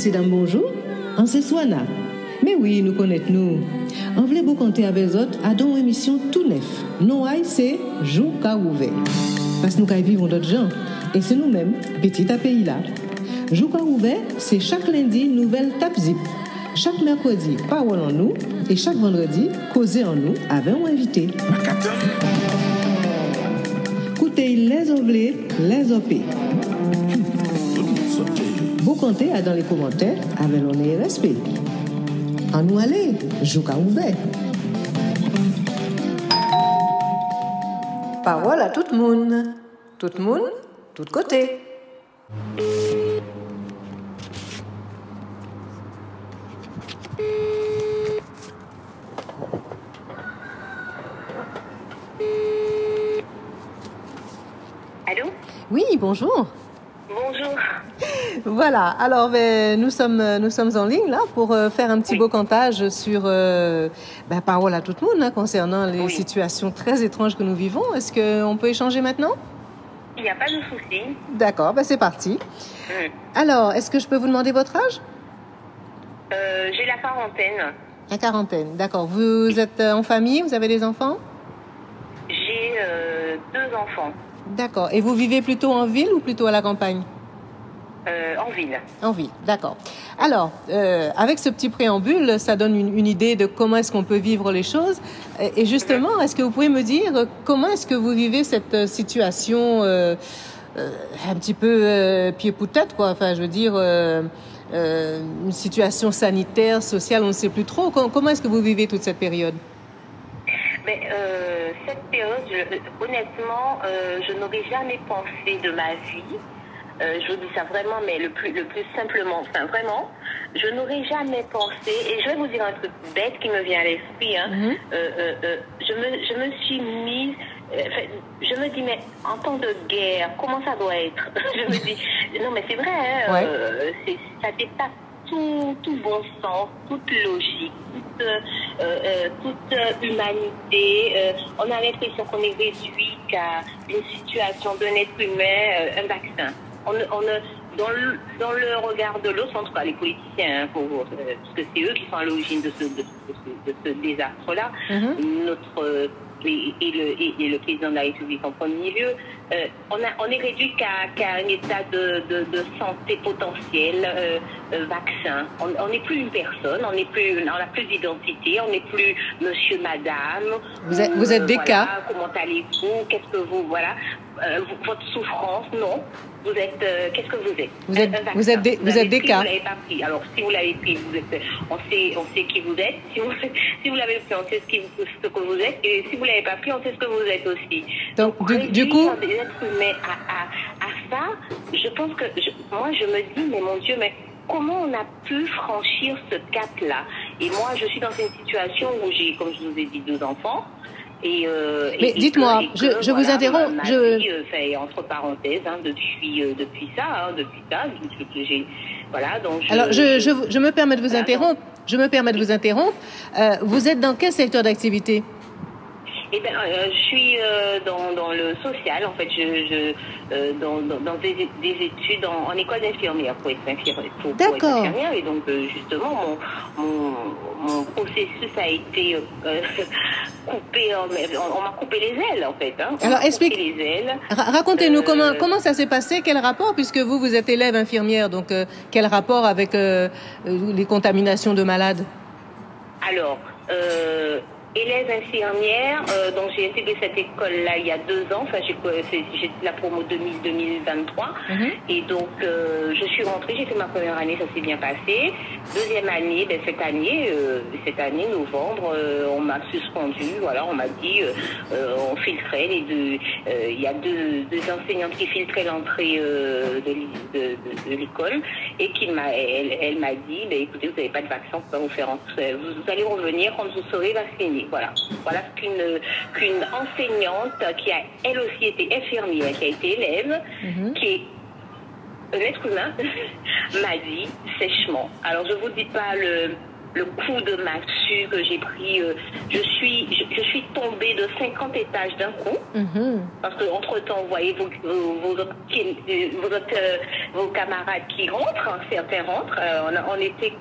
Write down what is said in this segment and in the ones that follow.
messieurs, dames, bonjour. En ce soir, mais oui, nous connaissons nous. On voulait vous compter avec les autres à une émission tout neuf. Nous, c'est Jour qu'a ouvert. Parce que nous vivons d'autres gens. Et c'est nous-mêmes, petit à pays là. Jour qu'a ouvert, c'est chaque lundi, nouvelle tape zip. Chaque mercredi, parole en nous. Et chaque vendredi, causer en nous avec un invité. Écoutez les ovlés, les OP. Vous comptez dans les commentaires avec l'honneur et respect. En nous aller, Jour qu'a ouvert. Parole à tout le monde. Tout le monde, tout côté. Allô? Oui, bonjour. Bonjour. Voilà, alors nous sommes en ligne là pour faire un petit beau comptage sur parole à tout le monde concernant les situations très étranges que nous vivons. Est-ce qu'on peut échanger maintenant? Il n'y a pas de souci. D'accord, c'est parti. Alors, est-ce que je peux vous demander votre âge? J'ai la quarantaine. La quarantaine, d'accord. Vous êtes en famille? Vous avez des enfants? J'ai 2 enfants. D'accord. Et vous vivez plutôt en ville ou plutôt à la campagne? En ville. En ville, d'accord. Alors, avec ce petit préambule, ça donne une idée de comment est-ce qu'on peut vivre les choses. Et justement, est-ce que vous pouvez me dire comment est-ce que vous vivez cette situation un petit peu pied pour tête, quoi. Enfin, je veux dire, une situation sanitaire, sociale, on ne sait plus trop. Comment est-ce que vous vivez toute cette période? Mais cette période, honnêtement, je n'aurais jamais pensé de ma vie. Je vous dis ça vraiment, mais le plus simplement, enfin vraiment, je n'aurais jamais pensé, et je vais vous dire un truc bête qui me vient à l'esprit, je me suis mise, je me dis, mais en temps de guerre, comment ça doit être? Je me dis, non mais c'est vrai, ça dépasse tout bon sens, toute logique, toute humanité. On a l'impression qu'on est réduit qu'à une situation d'un être humain, un vaccin. Dans le regard de l'autre, en tout cas les politiciens, parce que c'est eux qui sont à l'origine de ce désastre-là, et le président de la République en premier lieu, on est réduit qu'à un état de santé potentielle, vaccin. On n'est plus une personne, on n'a plus d'identité, on n'est plus monsieur, madame. Vous êtes des cas. Comment allez-vous? Qu'est-ce que vous, votre souffrance? Non. Vous êtes, qu'est-ce que vous êtes? Vous êtes des cas. Vous l'avez pas pris. Alors, si vous l'avez pris, on sait qui vous êtes. Si vous l'avez pris, on sait ce que vous êtes. Et si vous l'avez pas pris, on sait ce que vous êtes aussi. Donc du coup, des êtres humains à ça, je pense que moi, je me dis, mais mon Dieu, mais comment on a pu franchir ce cap-là? Et moi, je suis dans une situation où j'ai, comme je vous ai dit, 2 enfants. Mais dites-moi, je vous interromps. Ma vie fait entre parenthèses depuis ça, voilà. Donc alors je me permets de vous interrompre. Je me permets de vous interrompre. Vous êtes dans quel secteur d'activité? Eh bien, je suis dans le social, en fait, dans des études en école d'infirmière pour être infirmière. Et donc, justement, mon processus a été coupé, on m'a coupé les ailes, en fait. Alors, racontez-nous comment ça s'est passé, quel rapport, puisque vous êtes élève infirmière, donc quel rapport avec les contaminations de malades? Alors, élève infirmière, donc j'ai intégré cette école-là il y a 2 ans, enfin j'ai la promo 2023, et donc je suis rentrée, j'ai fait ma première année, ça s'est bien passé. Deuxième année, cette année, novembre, on m'a suspendu, voilà, on m'a dit, on filtrait les deux, il y a deux enseignantes qui filtraient l'entrée de l'école, et elle m'a dit, écoutez, vous n'avez pas de vaccin, on peut pas vous faire entrer, vous allez revenir quand vous serez vacciné. Voilà ce qu'une enseignante qui a elle aussi été infirmière, qui a été élève, qui est un être humain, m'a dit sèchement. Alors je vous dis pas le coup de massue que j'ai pris. Je suis tombée de 50 étages d'un coup. Parce qu'entre-temps, vous voyez vos camarades qui rentrent, hein, certains rentrent. On était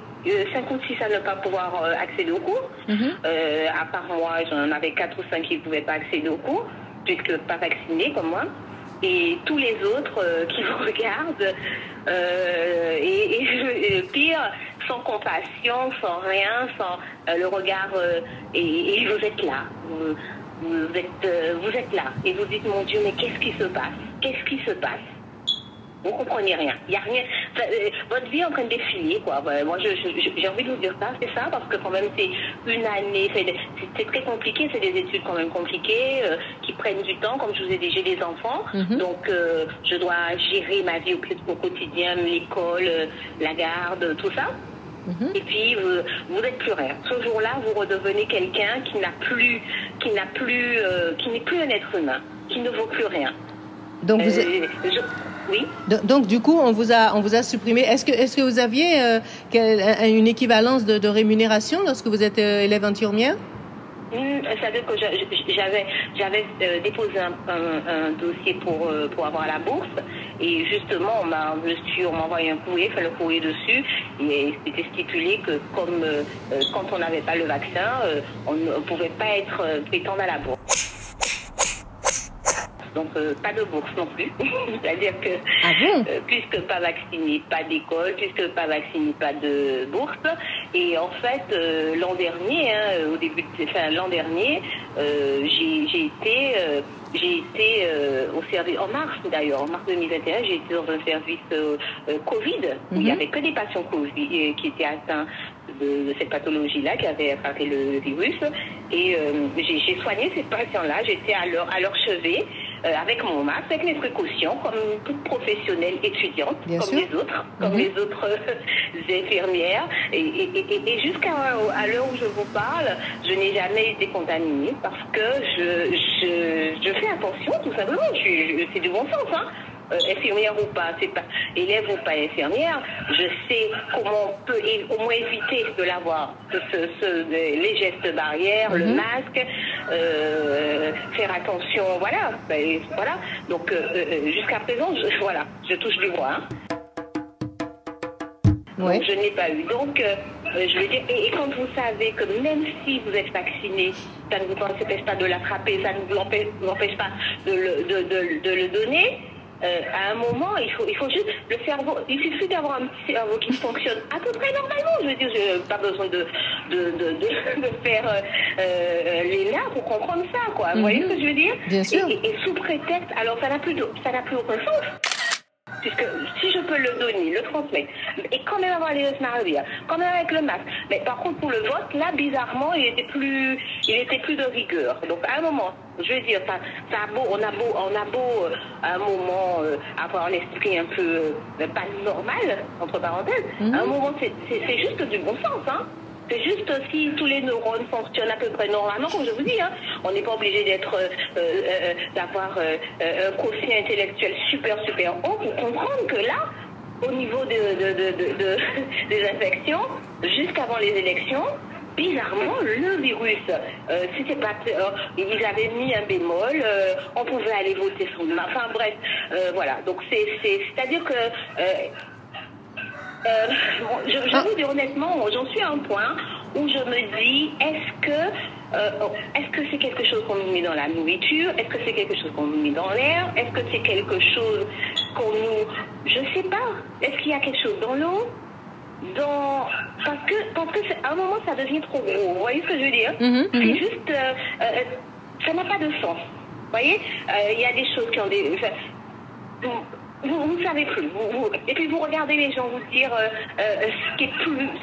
5 ou 6 à ne pas pouvoir accéder au cours. À part moi, j'en avais 4 ou 5 qui ne pouvaient pas accéder au cours, puisque pas vaccinés comme moi. Et tous les autres qui vous regardent, et pire, sans compassion, sans rien, sans le regard, et vous êtes là. Vous êtes là. Et vous dites, mon Dieu, mais qu'est-ce qui se passe? Qu'est-ce qui se passe? Vous comprenez rien. Il n'y a rien. Votre vie est en train de défiler, quoi. Moi, j'ai envie de vous dire ça, c'est ça, parce que quand même, c'est une année, c'est très compliqué, c'est des études quand même compliquées, qui prennent du temps, comme je vous ai dit, j'ai des enfants, donc je dois gérer ma vie au quotidien, l'école, la garde, tout ça. Et puis, vous n'êtes plus rien. Ce jour-là, vous redevenez quelqu'un qui n'est plus un être humain, qui ne vaut plus rien. Donc, oui. Donc, du coup, on vous a supprimé. Est-ce que vous aviez une équivalence de rémunération lorsque vous êtes élève infirmière? C'est-à-dire que j'avais déposé un dossier pour avoir la bourse, et justement on m'a envoyé un courrier, fait le courrier dessus, et c'était stipulé que comme quand on n'avait pas le vaccin, on ne pouvait pas prétendre à la bourse. Donc pas de bourse non plus. C'est-à-dire que puisque pas vacciné, pas d'école, puisque pas vacciné, pas de bourse. Et en fait, l'an dernier, l'an dernier, j'ai été au service, en mars d'ailleurs, en mars 2021, j'ai été dans un service Covid, où il n'y avait que des patients Covid qui étaient atteints de cette pathologie-là, qui avait attrapé le virus. Et j'ai soigné ces patients-là, j'étais à leur chevet, avec mon masque, avec mes précautions, comme toute professionnelle étudiante, comme les autres infirmières. Et jusqu'à l'heure où je vous parle, je n'ai jamais été contaminée, parce que je fais attention, tout simplement. C'est du bon sens, hein. Infirmière ou pas, c'est pas élève ou pas infirmière, je sais comment on peut au moins éviter de l'avoir, les gestes barrières, le masque, faire attention, voilà. Donc jusqu'à présent, je touche du bois. Hein. Ouais. Donc, je n'ai pas eu. Donc, je veux dire, et quand vous savez que même si vous êtes vacciné, ça ne vous empêche pas de l'attraper, ça ne vous empêche pas de le donner. À un moment, il faut juste le cerveau. Il suffit d'avoir un petit cerveau qui fonctionne à peu près normalement. Je veux dire, je n'ai pas besoin de faire les nerfs pour comprendre ça, quoi. Vous voyez ce que je veux dire? Bien sûr. Et sous prétexte, alors ça n'a plus aucun sens. Puisque si je peux le donner, le transmettre, et quand même avoir les gestes barrières, quand même avec le masque. Mais par contre, pour le vote, là, bizarrement, il était plus de rigueur. Donc, à un moment, je veux dire, on a beau à un moment avoir l'esprit un peu pas normal, entre parenthèses, à un moment, c'est juste du bon sens, hein. C'est juste si tous les neurones fonctionnent à peu près normalement, comme je vous dis, hein. On n'est pas obligé d'avoir un quotient intellectuel super haut pour comprendre que là, au niveau des infections, jusqu'avant les élections, bizarrement, le virus, c'était pas, ils avaient mis un bémol, on pouvait aller voter sans masque. Enfin bref, voilà. Donc c'est-à-dire que je vous dis honnêtement, j'en suis à un point où je me dis, est-ce que c'est quelque chose qu'on nous met dans la nourriture? Est-ce que c'est quelque chose qu'on nous met dans l'air? Est-ce que c'est quelque chose qu'on nous... Je sais pas. Est-ce qu'il y a quelque chose dans l'eau? Parce que à un moment, ça devient trop gros. Vous voyez ce que je veux dire? C'est juste... ça n'a pas de sens. Vous voyez? Il y a des choses qui ont des... Vous ne savez plus. Et puis vous regardez les gens vous dire ce qui est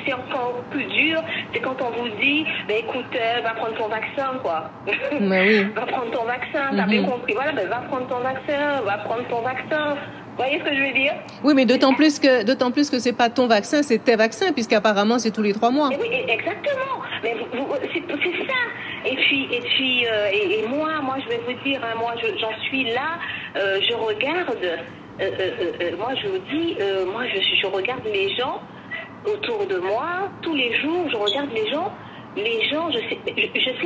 c'est encore plus dur, c'est quand on vous dit, écoute, va prendre ton vaccin, quoi. Oui. Va prendre ton vaccin, t'as bien compris. Voilà, va prendre ton vaccin, Vous voyez ce que je veux dire? Oui, mais d'autant plus que c'est pas ton vaccin, c'est tes vaccins, puisqu'apparemment c'est tous les 3 mois. Et oui, exactement. Mais c'est ça. Et moi, je vais vous dire, hein, moi, j'en suis là, je regarde. Moi, je vous dis, je regarde les gens autour de moi tous les jours. Je regarde les gens, je sais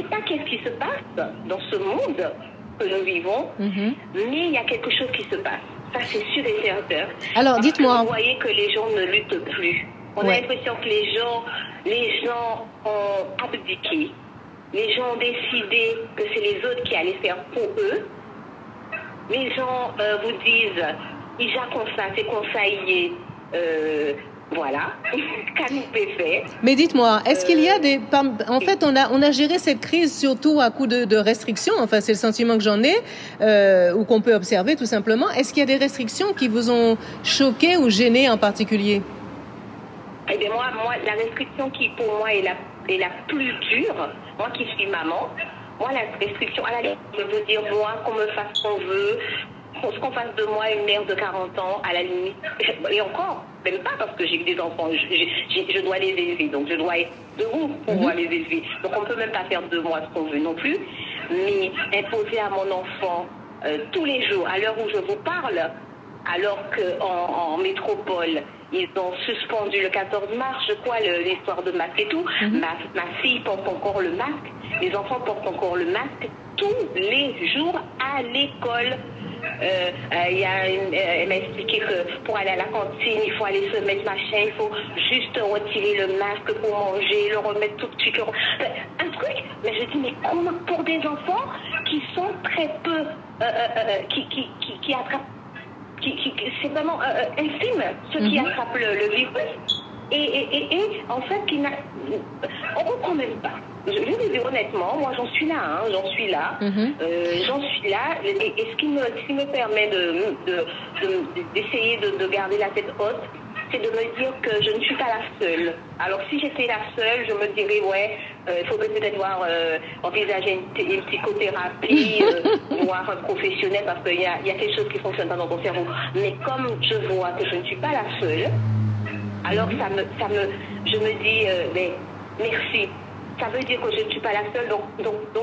pas qu'est-ce qui se passe dans ce monde que nous vivons, mais il y a quelque chose qui se passe. Ça, c'est sûr et certain. Alors, dites-moi. Vous voyez que les gens ne luttent plus. On a l'impression que les gens ont abdiqué. Les gens ont décidé que c'est les autres qui allaient faire pour eux. Les gens vous disent, il a comme ça, c'est comme ça, il est. Voilà, qu'à nous faire. Mais dites-moi, est-ce qu'il y a des... En fait, on a géré cette crise surtout à coup de restrictions. Enfin, c'est le sentiment que j'en ai, ou qu'on peut observer tout simplement. Est-ce qu'il y a des restrictions qui vous ont choqué ou gêné en particulier? Eh bien, moi, la restriction qui, pour moi, est la plus dure, moi qui suis maman, moi, la restriction, à la limite, je veux dire, moi, qu'on me fasse ce qu'on veut, ce qu'on fasse de moi une mère de 40 ans, à la limite, et encore, même pas parce que j'ai des enfants, je dois les élever, donc je dois être debout pour pouvoir les élever. Donc on ne peut même pas faire de moi ce qu'on veut non plus, mais imposer à mon enfant tous les jours, à l'heure où je vous parle, alors qu'en métropole, ils ont suspendu le 14 mars, je crois, l'histoire de masque et tout. Ma fille porte encore le masque, les enfants portent encore le masque tous les jours à l'école. Elle m'a expliqué que pour aller à la cantine, il faut aller se mettre machin, il faut juste retirer le masque pour manger, le remettre tout de suite. Un truc, mais je dis, mais comment pour des enfants qui sont très peu, qui attrapent, c'est vraiment infime, ceux qui attrapent le virus. Et en fait, on ne comprend même pas. Je vous dis honnêtement, moi j'en suis là, j'en suis là. Et ce qui me permet d'essayer de garder la tête haute, c'est de me dire que je ne suis pas la seule. Alors si j'étais la seule, je me dirais, il faudrait peut-être envisager une psychothérapie, voir un professionnel, parce qu'il y a quelque chose qui fonctionne pas dans ton cerveau. Mais comme je vois que je ne suis pas la seule, alors je me dis, merci. Ça veut dire que je ne suis pas la seule, donc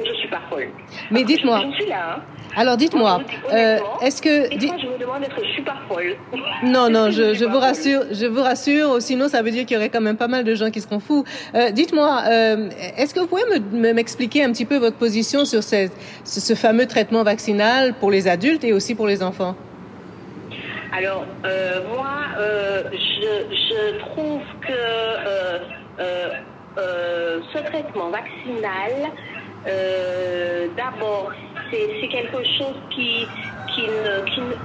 je ne suis pas folle. Mais dites-moi. Je suis là. Alors dites-moi, est-ce que... Et moi, je me demande est-ce que je ne suis pas folle. Non, je vous rassure, sinon ça veut dire qu'il y aurait quand même pas mal de gens qui seront fous. Dites-moi, est-ce que vous pouvez m'expliquer un petit peu votre position sur ce fameux traitement vaccinal pour les adultes et aussi pour les enfants? Alors, moi, je trouve que ce traitement vaccinal, d'abord, c'est quelque chose qui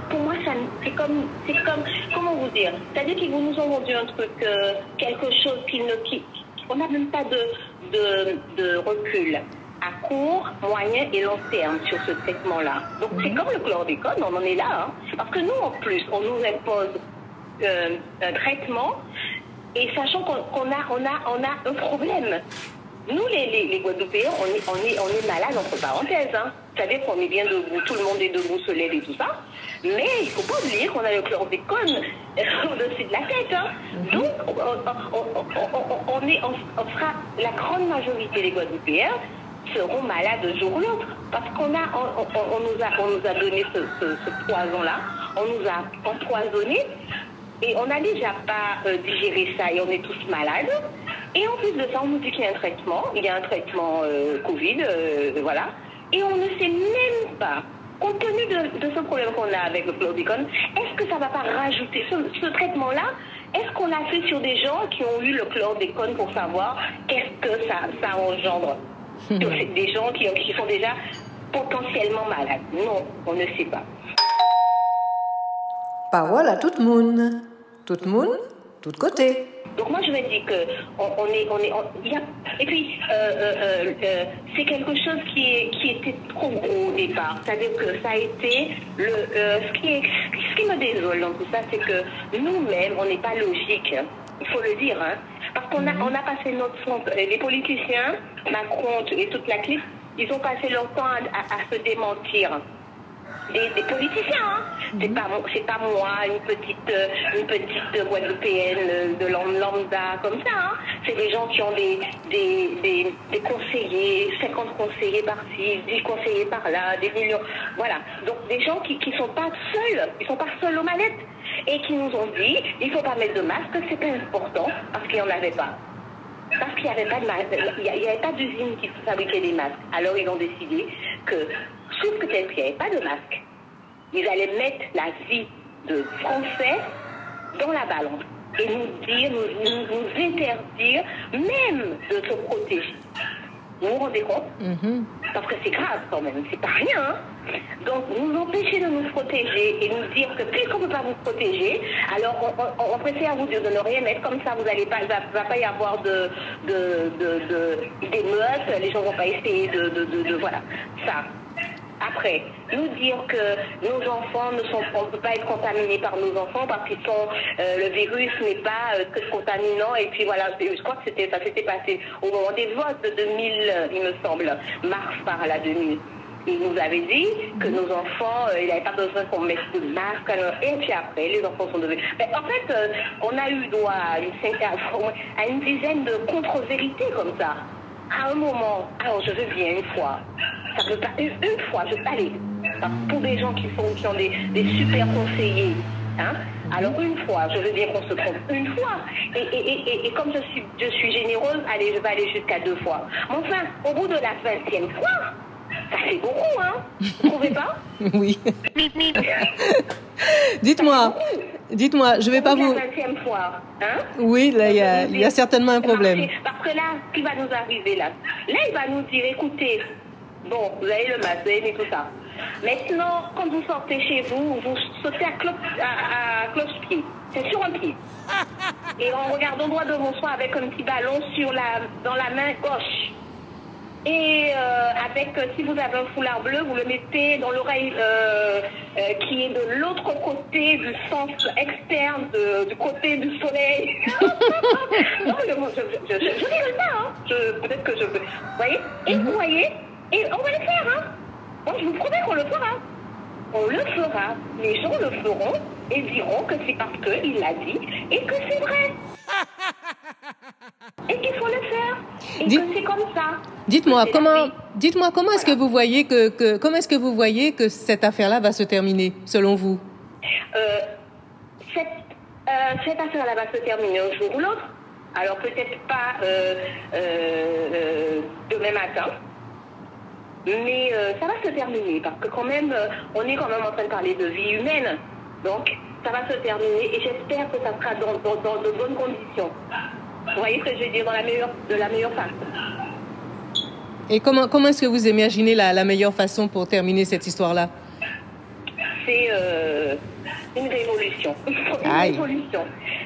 pour moi, c'est comme, comment vous dire, c'est-à-dire qu'ils nous ont vendu un truc, quelque chose on n'a même pas de recul à court, moyen et long terme sur ce traitement-là. Donc c'est comme le chlordécone, on en est là, parce que nous en plus, on nous impose un traitement, et sachant qu'on a un problème. Nous, les Guadeloupéens, on est malades entre parenthèses. C'est-à-dire qu'on est bien debout, tout le monde est debout, se lève et tout ça. Mais il ne faut pas oublier qu'on a le chlordécone au-dessus de la tête. Donc, on fera, la grande majorité des Guadeloupéens seront malades un jour ou l'autre. Parce qu'on nous a donné ce poison-là, on nous a empoisonné. Et on n'a déjà pas digéré ça et on est tous malades. Et en plus de ça, on nous dit qu'il y a un traitement. Il y a un traitement Covid, voilà. Et on ne sait même pas, compte tenu de ce problème qu'on a avec le chlordécone, est-ce que ça ne va pas rajouter ce traitement-là? Est-ce qu'on l'a fait sur des gens qui ont eu le chlordécone pour savoir qu'est-ce que ça engendre? C'est des gens qui sont déjà potentiellement malades. Non, on ne sait pas. Parole à tout le monde. Tout le monde, tout côté. Donc moi je me dis que et puis c'est quelque chose qui était trop gros au départ. C'est-à-dire que ça a été ce qui me désole dans tout ça, c'est que nous-mêmes on n'est pas logique. Il faut le dire, parce qu'on a passé notre temps. Les politiciens, Macron et toute la clique, ils ont passé leur temps à se démentir. Des politiciens, c'est pas moi, une petite Guadeloupéenne de lambda comme ça. C'est des gens qui ont des conseillers, 50 conseillers par-ci, 10 conseillers par-là, des millions. Voilà. Donc des gens qui sont pas seuls, ils sont pas seuls aux manettes et qui nous ont dit il faut pas mettre de masque, c'est pas important parce qu'il n'y en avait pas. Parce qu'il n'y avait pas de il y avait pas d'usine qui fabriquait des masques. Alors ils ont décidé que, sous prétexte qu'il n'y avait pas de masque, ils allaient mettre la vie de Français dans la balance et nous interdire même de se protéger. Vous vous rendez compte? Parce que c'est grave quand même, c'est pas rien. Hein? Donc, nous empêcher de nous protéger et nous dire que puisqu'on ne peut pas vous protéger, alors on préfère vous dire de ne rien mettre, comme ça vous allez pas, il va pas y avoir d'émeutes, les gens vont pas essayer voilà, ça. Après, nous dire que nos enfants on ne peut pas être contaminés par nos enfants parce qu'ils sont, le virus n'est pas très contaminant. Et puis voilà, je crois que ça s'était passé au moment des votes de 2000, il me semble, mars par là 2000. Il nous avait dit que nos enfants, il n'avait pas besoin qu'on mette de masque. Et puis après, les enfants sont devenus... Mais en fait, on a eu droit à une dizaine de contre-vérités comme ça. À un moment, alors je veux bien une fois. Ça peut pas, une fois, je peux aller. Pour des gens qui ont des super conseillers, hein, alors une fois, je veux bien qu'on se trompe une fois. Et comme je suis généreuse, allez, je vais aller jusqu'à 2 fois. Mais enfin, au bout de la 20e fois, ça fait beaucoup, hein? Vous trouvez pas? Oui. Dites-moi, je vais pas vous... La 20e fois, hein? Oui, là, il y a certainement un problème. Parce que là, ce qui va nous arriver là, il va nous dire, écoutez, bon, vous avez le masque, vous avez tout ça. Maintenant, quand vous sortez chez vous, vous sautez à cloche-pied. C'est sur un pied. Et en regardant droit devant soi avec un petit ballon dans la main gauche. Et si vous avez un foulard bleu, vous le mettez dans l'oreille qui est de l'autre côté du sens externe, du côté du soleil. Non, je dirais ça, hein. Peut-être que je peux. Vous voyez? Et vous voyez? Et on va le faire, hein. Moi, je vous promets qu'on le fera. On le fera. Les gens le feront et diront que c'est parce qu'il l'a dit et que c'est vrai. Et qu'il faut le faire. Et que c'est comme ça. Dites-moi comment est-ce que vous voyez que cette affaire-là va se terminer, selon vous? Cette affaire-là va se terminer un jour ou l'autre. Alors peut-être pas demain matin. Mais ça va se terminer parce que quand même, on est quand même en train de parler de vie humaine. Donc, ça va se terminer et j'espère que ça sera dans de bonnes conditions. Vous voyez ce que je veux dire, de la meilleure façon. Et comment est-ce que vous imaginez la meilleure façon pour terminer cette histoire-là? C'est une révolution. Révolution.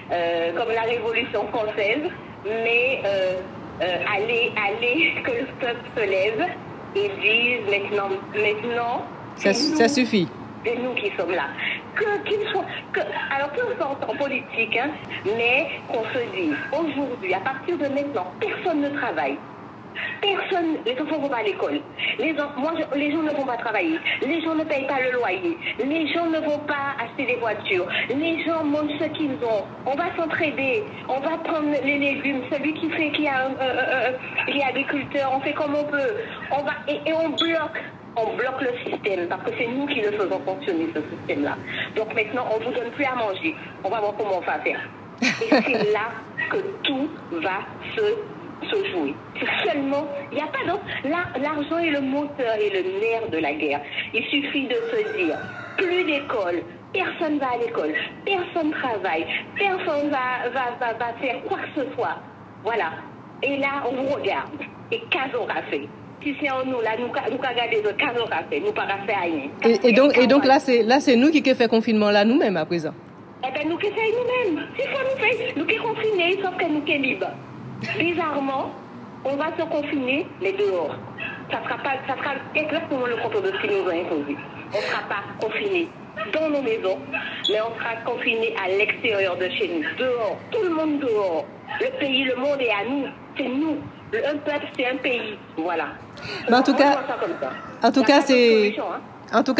Comme la Révolution française, mais que le peuple se lève et dise maintenant, ça suffit. C'est nous qui sommes là. Alors peu importe en politique, hein, mais qu'on se dise, aujourd'hui, à partir de maintenant, personne ne travaille. Les enfants ne vont pas à l'école. Les gens ne vont pas travailler. Les gens ne payent pas le loyer. Les gens ne vont pas acheter des voitures. Les gens mangent ce qu'ils ont. On va s'entraider. On va prendre les légumes. Celui qui est agriculteur, on fait comme on peut. Et on bloque le système parce que c'est nous qui le faisons fonctionner, ce système-là. Donc maintenant, on ne vous donne plus à manger. On va voir comment on va faire. Et c'est là que tout va se jouer. C'est seulement, il n'y a pas d'autre. L'argent est le moteur et le nerf de la guerre. Il suffit de se dire, plus d'école, personne va à l'école, personne travaille, personne va faire quoi que ce soit. Voilà. Et là, on vous regarde. Et qu'est-ce qu'on a fait? Si c'est en nous, là, nous regardons de qu'est-ce qu'on a fait? Nous pas faire rien. Et donc là, c'est nous qui fait confinement là nous-mêmes à présent. Eh bien, nous qui faisons nous-mêmes. Si ça nous fait, nous qui confinés, sauf que nous qui libres. Bizarrement, on va se confiner, mais dehors. Ça sera exactement le contraire de ce qui nous a imposé. On ne sera pas confiné dans nos maisons, mais on sera confiné à l'extérieur de chez nous, dehors. Tout le monde dehors. Le pays, le monde est à nous. C'est nous. Un peuple, c'est un pays. Voilà. En tout cas,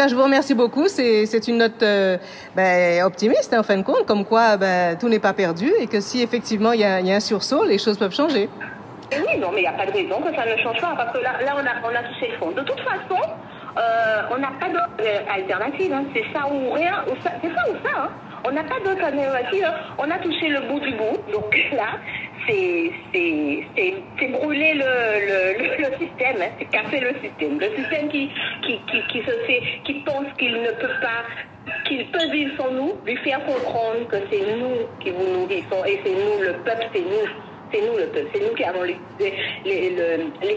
je vous remercie beaucoup. C'est une note optimiste, en fin de compte, comme quoi tout n'est pas perdu et que si effectivement il y a un sursaut, les choses peuvent changer. Et oui, non, mais il n'y a pas de raison que ça ne change pas parce que là on a touché le fond. De toute façon, on n'a pas d'autre alternative. Hein. C'est ça ou rien. C'est ça ou ça. Hein. On n'a pas d'autre alternative. On a touché le bout du bout. Donc là, c'est brûler le système, hein, c'est casser le système. Le système qui pense qu'il ne peut pas, qu'il peut vivre sans nous, lui faire comprendre que c'est nous qui vous nourrissons et c'est nous, le peuple, c'est nous. C'est nous le peuple, c'est nous qui avons les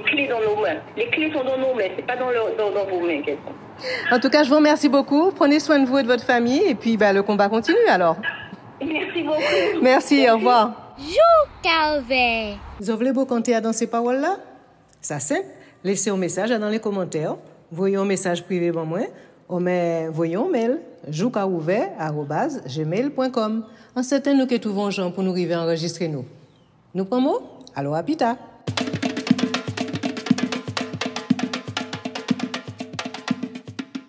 clés dans nos mains. Les clés sont dans nos mains, c'est pas dans vos mains qu'elles sont. En tout cas, je vous remercie beaucoup. Prenez soin de vous et de votre famille. Et puis, le combat continue alors. Merci beaucoup. Merci, au revoir. Joucauvet. Vous voulez vous compter dans ces paroles-là? Ça simple. Laissez un message dans les commentaires. Voyez un message privé pour moi. Voyez un mail. joucauvet@gmail.com. En certain, nous que trouvons gens pour nous arriver à enregistrer nous. Nous prenons? Alors, à plus tard.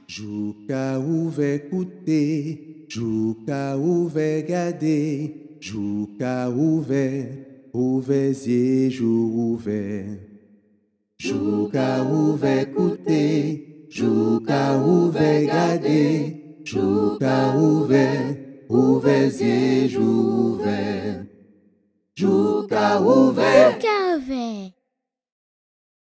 Jouka ouvert écouter, Jouka ouvert garder, Jouka ouvert, ouvert yeux, jour ouvert. Jouka ouvert écouter, Jouka ouvert garder, Jouka ouvert, ouvert yeux, jour ouvert. Jouka ouvert. Joucauvet.